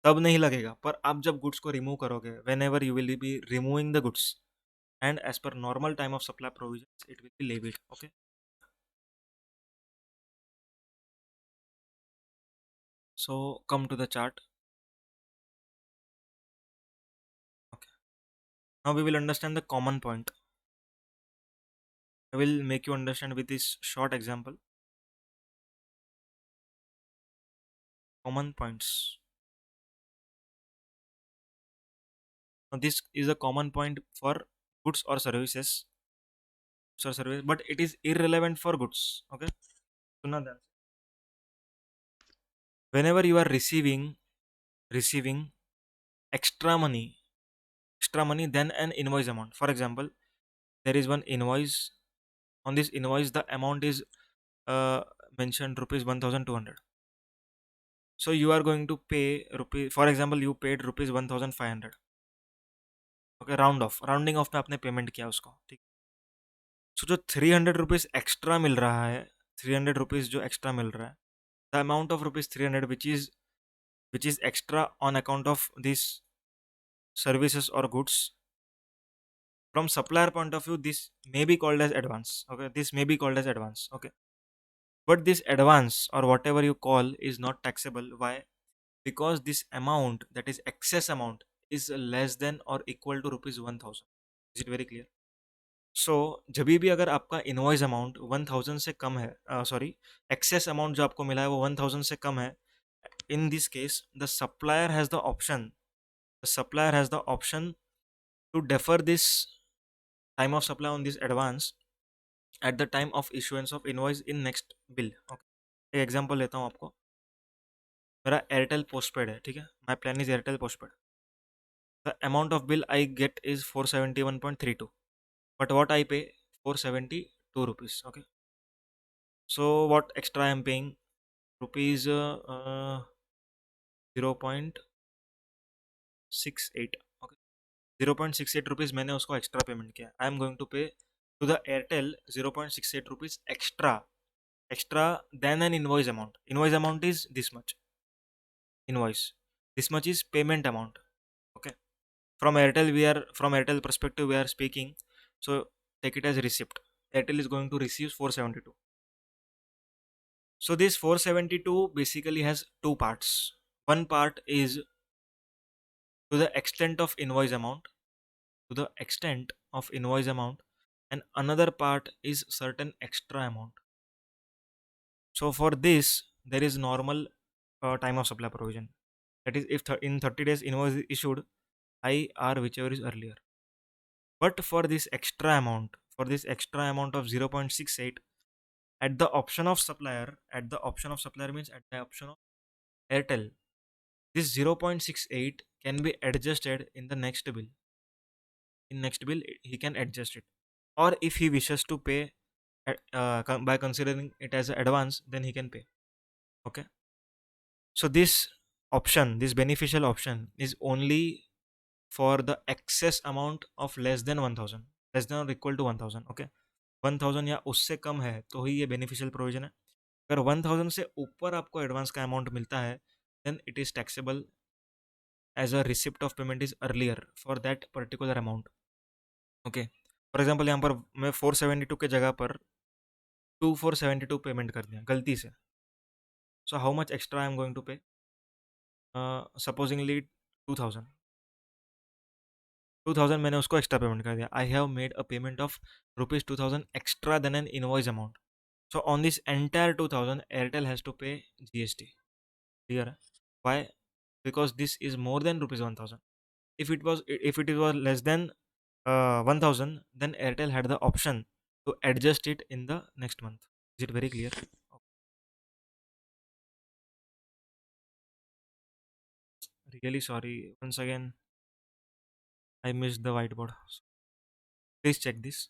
तब नहीं लगेगा, पर आप जब गुड्स को रिमूव करोगे, whenever you will be removing the goods and as per normal time of supply provision it will be levied. Okay. So come to the chart. Okay. Now we will understand the common point. I will make you understand with this short example. Common points. Now this is a common point for goods or services. But it is irrelevant for goods. Okay. So now that whenever you are receiving extra money than an invoice amount. For example, there is one invoice. On this invoice, the amount is uh, mentioned rupees 1200. So you are going to pay rupees. For example, you paid rupees 1500. Okay, rounding off में आपने payment किया उसको, ठीक. सो जो 300 rupees extra मिल रहा है, 300 rupees जो extra मिल रहा है, the amount of rupees 300 which is extra on account of these services or goods, from supplier point of view this may be called as advance. Okay, this may be called as advance. Okay, but this advance or whatever you call is not taxable. Why? Because this amount, that is excess amount, is less than or equal to rupees 1000. Is it very clear? सो जब भी अगर आपका invoice amount 1000 से कम है, sorry, excess amount जो आपको मिला है वो 1000 से कम है, in this case the supplier has the option to defer this time of supply on this advance at the time of issuance of invoice in next bill. Okay. एक example लेता हूँ आपको. मेरा एयरटेल पोस्टपेड है, ठीक है, my plan is Airtel postpaid. The amount of bill I get is 471.32, but what I pay 472 rupees. Okay. So what extra I am paying? Rupees 0.68. Okay. 0.68 rupees मैंने उसको एक्स्ट्रा पेमेंट किया. I am going to pay to the Airtel 0.68 rupees extra than an invoice amount. Invoice amount is this much. This much is payment amount. Okay. From Airtel perspective we are speaking. So take it as receipt. Airtel is going to receive 472. So this 472 basically has two parts. One part is to the extent of invoice amount, and another part is certain extra amount. So for this there is normal time of supply provision. That is, if in 30 days invoice is issued, I R whichever is earlier. But for this extra amount, of 0.68, at the option of supplier means at the option of Airtel, this 0.68 can be adjusted in the next bill. In next bill, he can adjust it. Or if he wishes to pay by considering it as an advance, then he can pay. Okay. So this beneficial option is only for the excess amount of less than 1000, less than or equal to 1000. Okay. 1000 या उससे कम है तो ही ये beneficial provision है. अगर 1000 से ऊपर आपको एडवांस का अमाउंट मिलता है, then it is taxable as a receipt of payment is earlier for that particular amount. Okay. For example यहाँ पर मैं 472 के जगह पर 2472 पेमेंट कर दिया गलती से. So how much extra I am going to pay? Supposingly 2000. 2000 मैंने उसको एक्स्ट्रा पेमेंट कर दिया. I have made a payment of ₹2000 extra then an invoice amount. So on this entire 2000, Airtel has to pay GST. Clear? Why? Because this is more than rupees 1000. If it was less than 1000, then Airtel had the option to adjust it in the next month. Is it very clear? Really sorry. Once again, I missed the whiteboard. Please check this.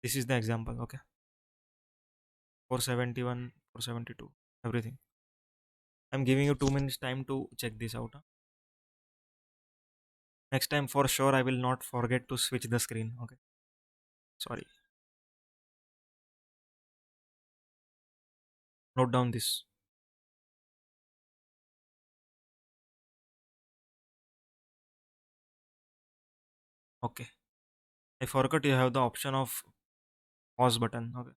This is the example. Okay. 471, 472, everything. I'm giving you 2 minutes time to check this out. Huh? Next time, for sure, I will not forget to switch the screen. Okay. Sorry. Note down this. Okay. I forgot you have the option of pause button. Okay.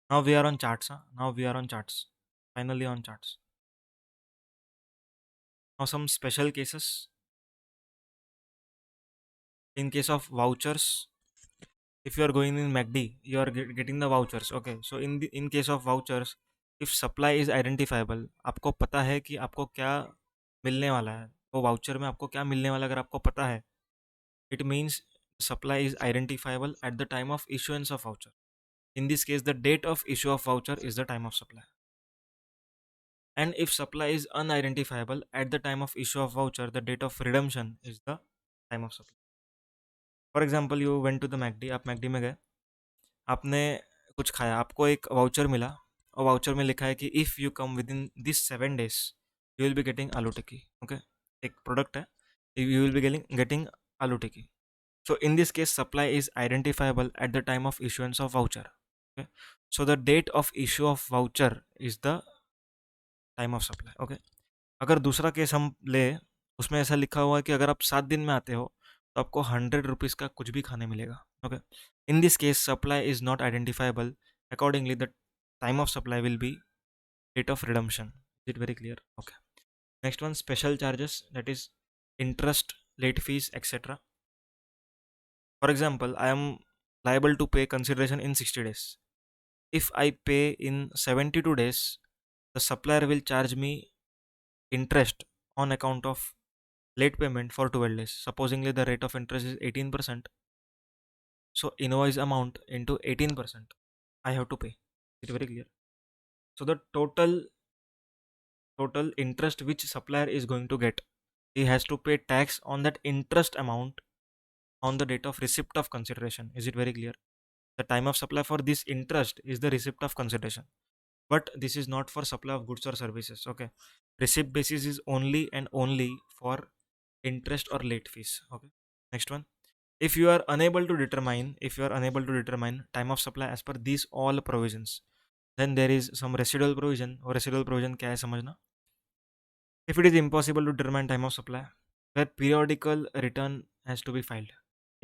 Now we are on charts. Huh? Now we are on charts. Finally on charts. Now some special cases. In case of vouchers, if you are going in MACD, you are getting the vouchers. Okay. So in case of vouchers, if supply is identifiable, आपको पता है कि आपको क्या मिलने वाला है. वो वाउचर में आपको क्या मिलने वाला है अगर आपको पता है, it means supply is identifiable at the time of issuance of voucher. In this case, the date of issue of voucher is the time of supply. And if supply is unidentifiable at the time of issue of voucher, the date of redemption is the time of supply. For example you went to the McD. आप McD में गए, आपने कुछ खाया, आपको एक voucher मिला और वाउचर में लिखा है कि if you come with in this 7 days you will be getting आलू टिक्की. ओके. एक प्रोडक्ट है, यू विल बी गेटिंग आलू टिक्की. So in this case, supply is identifiable at the time of issuance of voucher. Okay. So the date of issue of voucher is the time of supply. Okay. अगर दूसरा case हम ले, उसमें ऐसा लिखा हुआ है कि अगर आप 7 दिन में आते हो तो आपको 100 रुपीज़ का कुछ भी खाने मिलेगा. Okay. In this case supply is not identifiable. Accordingly the time of supply will be date of redemption. Is it very clear? Okay. Next one, special charges, that is interest, late fees, etcetera. For example, I am liable to pay consideration in 60 days. If I pay in 72 days, the supplier will charge me interest on account of late payment for 12 days. Supposingly the rate of interest is 18%. So invoice amount into 18% I have to pay. It's very clear. So the total interest which supplier is going to get, he has to pay tax on that interest amount on the date of receipt of consideration. Is it very clear? The time of supply for this interest is the receipt of consideration, but this is not for supply of goods or services. Okay. Receipt basis is only and only for interest or late fees. Okay. Next one, if you are unable to determine time of supply as per these all provisions, then there is some residual provision. और residual provision क्या है समझना. If it is impossible to determine time of supply, where periodical return has to be filed.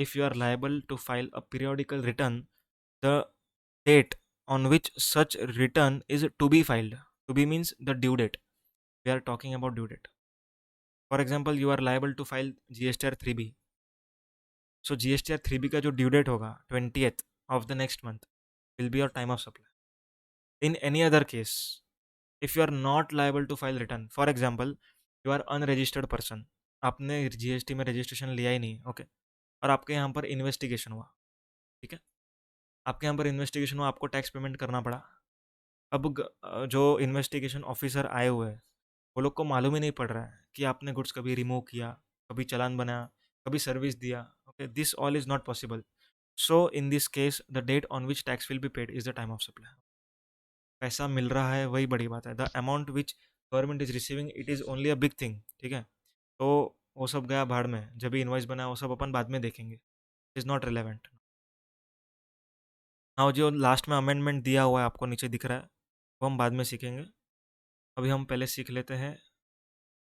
If you are liable to file a periodical return, the date on which such return is to be filed. To be means the due date. We are talking about due date. For example, you are liable to file GSTR 3B. So GSTR 3B का जो due date होगा 20th of the next month will be your time of supply. In any other case, if you are not liable to file return, for example, you are unregistered person, आपने GST में registration लिया ही नहीं. Okay. और आपके यहाँ पर investigation हुआ. ठीक है. आपके यहाँ पर इन्वेस्टिगेशन हुआ, आपको टैक्स पेमेंट करना पड़ा. अब जो इन्वेस्टिगेशन ऑफिसर आए हुए हैं, वो लोग को मालूम ही नहीं पड़ रहा है कि आपने गुड्स कभी रिमूव किया, कभी चालान बनाया, कभी सर्विस दिया। Okay, this all is not possible. So in this case the date on which tax will be paid is the time of supply. पैसा मिल रहा है वही बड़ी बात है। The amount which government is receiving it is only a big thing, ठीक है। तो वो सब गया भाड़ में, जब भी इन्वाइस बना वो सब अपन बाद में देखेंगे, इज नॉट रिलेवेंट। हाँ, जो लास्ट में अमेंडमेंट दिया हुआ है आपको नीचे दिख रहा है, वो हम बाद में सीखेंगे। अभी हम पहले सीख लेते हैं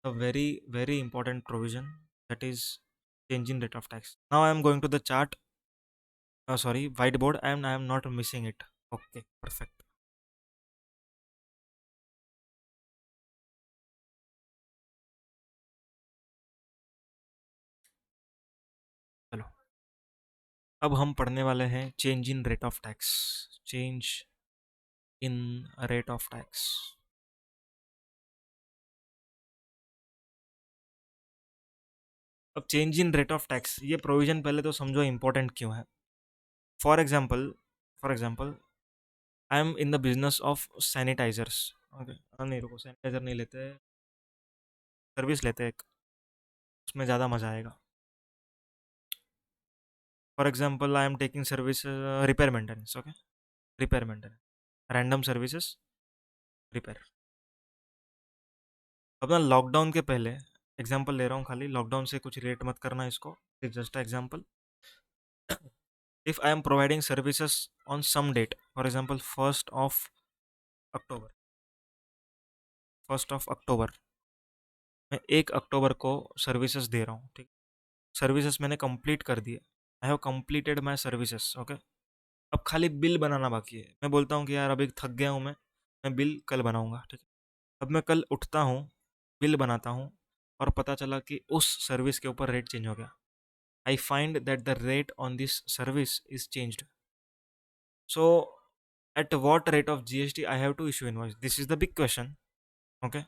a very very important provision, that is change in rate of tax. Now I am going to the chart, sorry, whiteboard, and I am not missing it. Okay, perfect. चलो, अब हम पढ़ने वाले हैं change in rate of tax. Change in rate of tax. अब change in rate of tax, ये provision पहले तो समझो इंपॉर्टेंट क्यों है। For example I am in the business of sanitisers. Okay, नहीं रुको, सैनिटाइजर नहीं लेते, सर्विस लेते हैं एक, उसमें ज़्यादा मज़ा आएगा। For example I am taking service repair maintenance. Okay, repair maintenance, random services, repair. अपना लॉकडाउन के पहले एग्जांपल ले रहा हूँ, खाली लॉकडाउन से कुछ रिलेट मत करना इसको, it's just example. If I am providing services on some date, for example 1 October, 1 October, मैं 1 अक्टूबर को सर्विसेज दे रहा हूँ, ठीक। सर्विसेज मैंने कंप्लीट कर दिए, I have completed my services. Okay, अब खाली बिल बनाना बाकी है। मैं बोलता हूँ कि यार अभी थक गया हूँ मैं बिल कल बनाऊंगा, ठीक है। अब मैं कल उठता हूँ, बिल बनाता हूँ, और पता चला कि उस सर्विस के ऊपर रेट चेंज हो गया। I find that the rate on this service is changed. So at what rate of GST I have to issue invoice? This is the big question. Okay.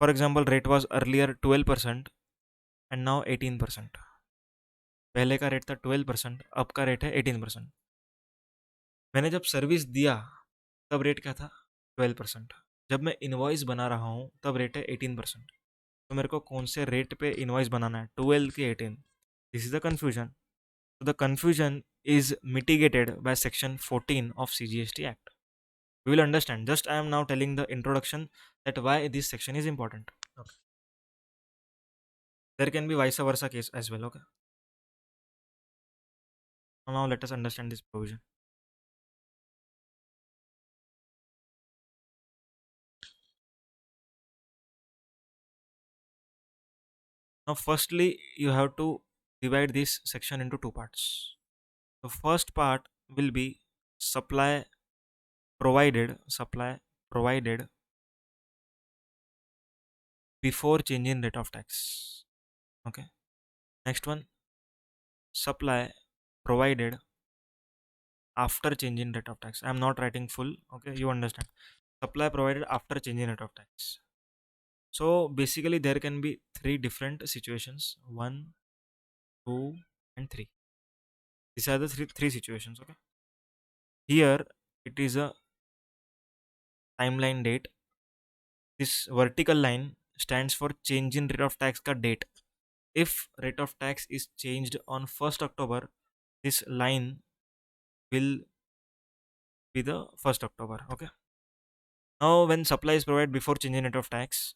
For example, rate was earlier 12% and now 18%. पहले का rate था 12%, अब का rate है 18%। मैंने जब service दिया तब रेट क्या था? 12%। जब मैं इनवॉइस बना रहा हूँ तब रेट है 18%। तो मेरे को कौन से रेट पे इनवॉइस बनाना है, 12 की 18? This is the confusion. The confusion is mitigated by section 14 of CGST Act. We will understand. Just I am now telling the introduction that why this section is important. Okay. There can be vice versa case as well. Okay. Now let us understand this provision. Now, firstly, you have to divide this section into two parts. The first part will be supply provided before change in rate of tax. Okay. Next one, supply provided after change in rate of tax. I am not writing full. Okay, you understand. Supply provided after change in rate of tax. So basically, there can be three different situations: one, two, and three. These are the three situations. Okay. Here it is a timeline date. This vertical line stands for change in rate of tax ka date. If rate of tax is changed on 1st October, this line will be the 1st October. Okay. Now, when supply is provided before change in rate of tax,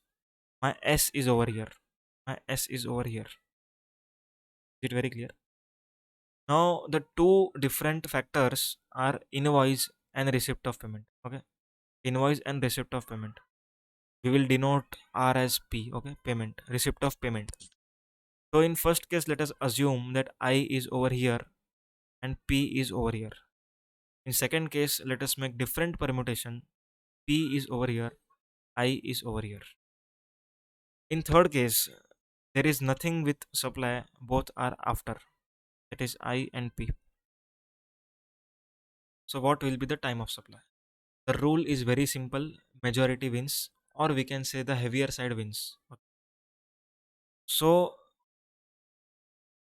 my S is over here. My S is over here. Is it very clear? Now, the two different factors are invoice and receipt of payment. Okay. Invoice and receipt of payment. We will denote R as P. Okay. Payment. Receipt of payment. So, in first case, let us assume that I is over here and P is over here. In second case, let us make different permutation. P is over here, I is over here. In third case, there is nothing with supply, both are after. That is I and P. So what will be the time of supply? The rule is very simple. Majority wins, or we can say the heavier side wins. So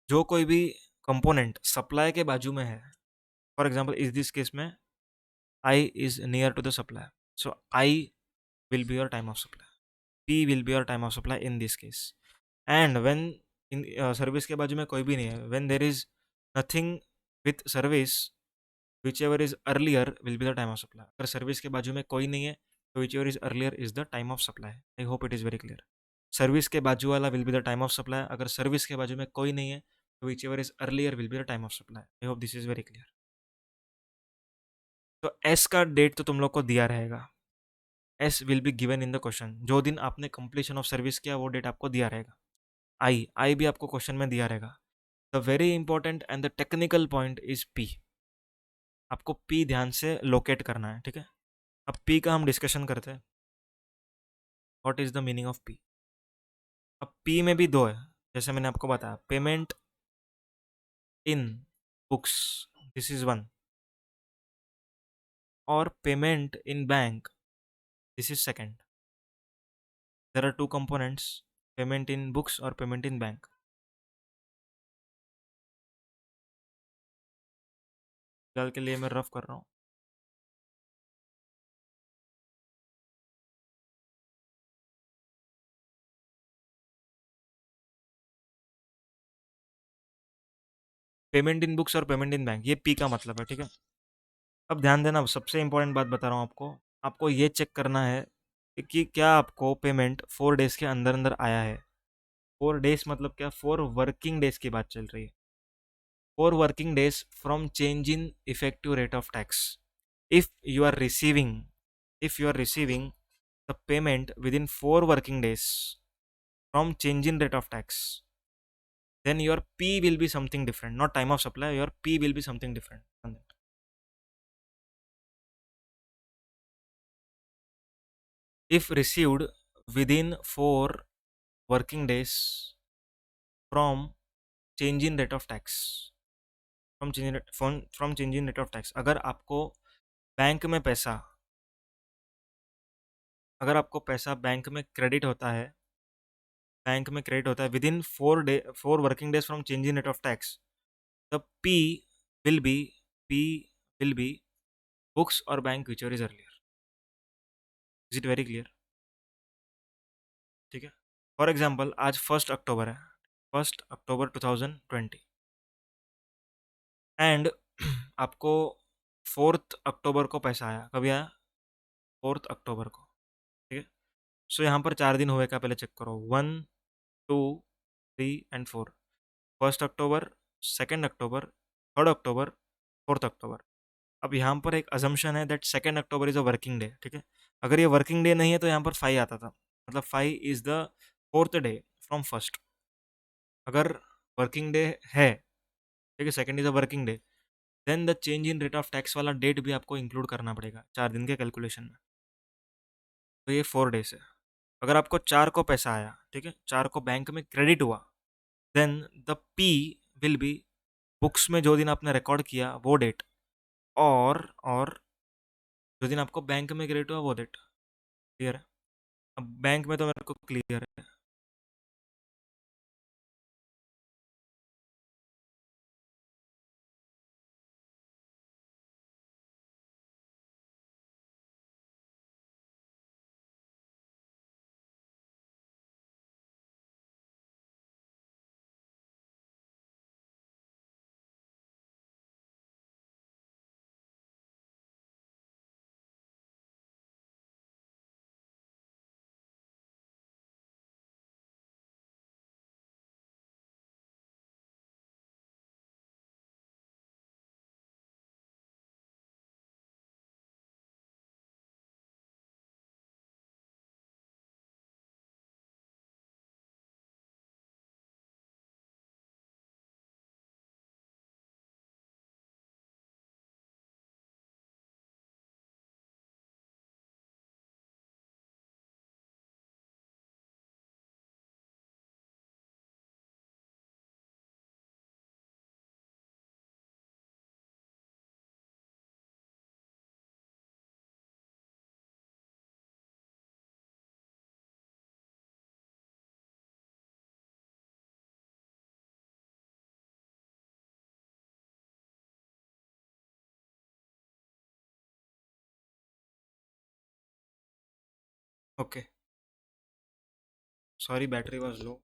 जो कोई भी component supply के बाजू में है, for example इस this case में I is near to the supply. So I will be your time of supply. P will be your time of supply in this case. And when in service के बाजू में कोई भी नहीं है, when there is nothing with service, whichever is earlier will be the time of supply. अगर service के बाजू में कोई नहीं है तो whichever is earlier is the time of supply. I hope it is very clear. Service के बाजू वाला will be the time of supply. अगर सर्विस के बाजू में कोई नहीं है तो whichever is earlier will be the time of supply. I hope this is very clear. तो एस का डेट तो तुम लोग को दिया रहेगा. S will be given in the question. जो दिन आपने कंप्लीशन ऑफ सर्विस किया वो डेट आपको दिया रहेगा. आई भी आपको क्वेश्चन में दिया रहेगा. The very important and the technical point is P. आपको पी ध्यान से लोकेट करना है, ठीक है. अब पी का हम डिस्कशन करते हैं. What is the meaning of P. अब पी में भी दो है, जैसे मैंने आपको बताया. Payment in books, this is one. और payment in bank, this is second. There are two components, payment in books और पेमेंट इन बैंक. फिलहाल के लिए मैं रफ कर रहा हूँ. पेमेंट इन बुक्स और पेमेंट इन बैंक, ये पी का मतलब है, ठीक है. अब ध्यान देना, सबसे इंपॉर्टेंट बात बता रहा हूँ आपको. आपको ये चेक करना है कि क्या आपको पेमेंट 4 डेज के अंदर अंदर आया है. 4 डेज मतलब क्या, 4 वर्किंग डेज की बात चल रही है. 4 working days from change in effective rate of tax. If you are receiving if you are receiving the payment within 4 working days from change in rate of tax, then your P will be something different, not time of supply. Your P will be something different on that. If received within 4 working days from change in rate of tax, from change in rate of tax, अगर आपको bank में पैसा, अगर आपको पैसा bank में credit होता है, बैंक में क्रेडिट होता है within 4 working days from change in rate of tax, the will be P will be books or bank whichever is earlier. Is it very clear? ठीक है. फॉर एग्जाम्पल आज 1 अक्टूबर है, 1 अक्टूबर 2020, एंड आपको 4 अक्टूबर को पैसा आया. कभी आया? 4 अक्टूबर को, ठीक है. सो यहाँ पर 4 दिन हुए क्या, पहले चेक करो. 1, 2, 3 and 4. 1 अक्टूबर, 2 अक्टूबर, 3 अक्टूबर, 4 अक्टूबर. अब यहाँ पर एक अजम्पशन है that 2 October is a working day, ठीक है. अगर ये वर्किंग डे नहीं है तो यहाँ पर 5 आता था, मतलब 5 is the 4th day from first. अगर वर्किंग डे है, ठीक है, second is a working day, then the change in rate of tax वाला डेट भी आपको इंक्लूड करना पड़ेगा 4 दिन के कैलकुलेशन में. तो ये 4 डेज है. अगर आपको 4 को पैसा आया, ठीक है, 4 को बैंक में क्रेडिट हुआ, then the P will be books में जो दिन आपने रिकॉर्ड किया वो डेट, और जो दिन आपको बैंक में क्रेडिट हुआ वो डेट. क्लियर है? अब बैंक में तो मेरे को क्लियर है. Okay. Sorry, battery was low.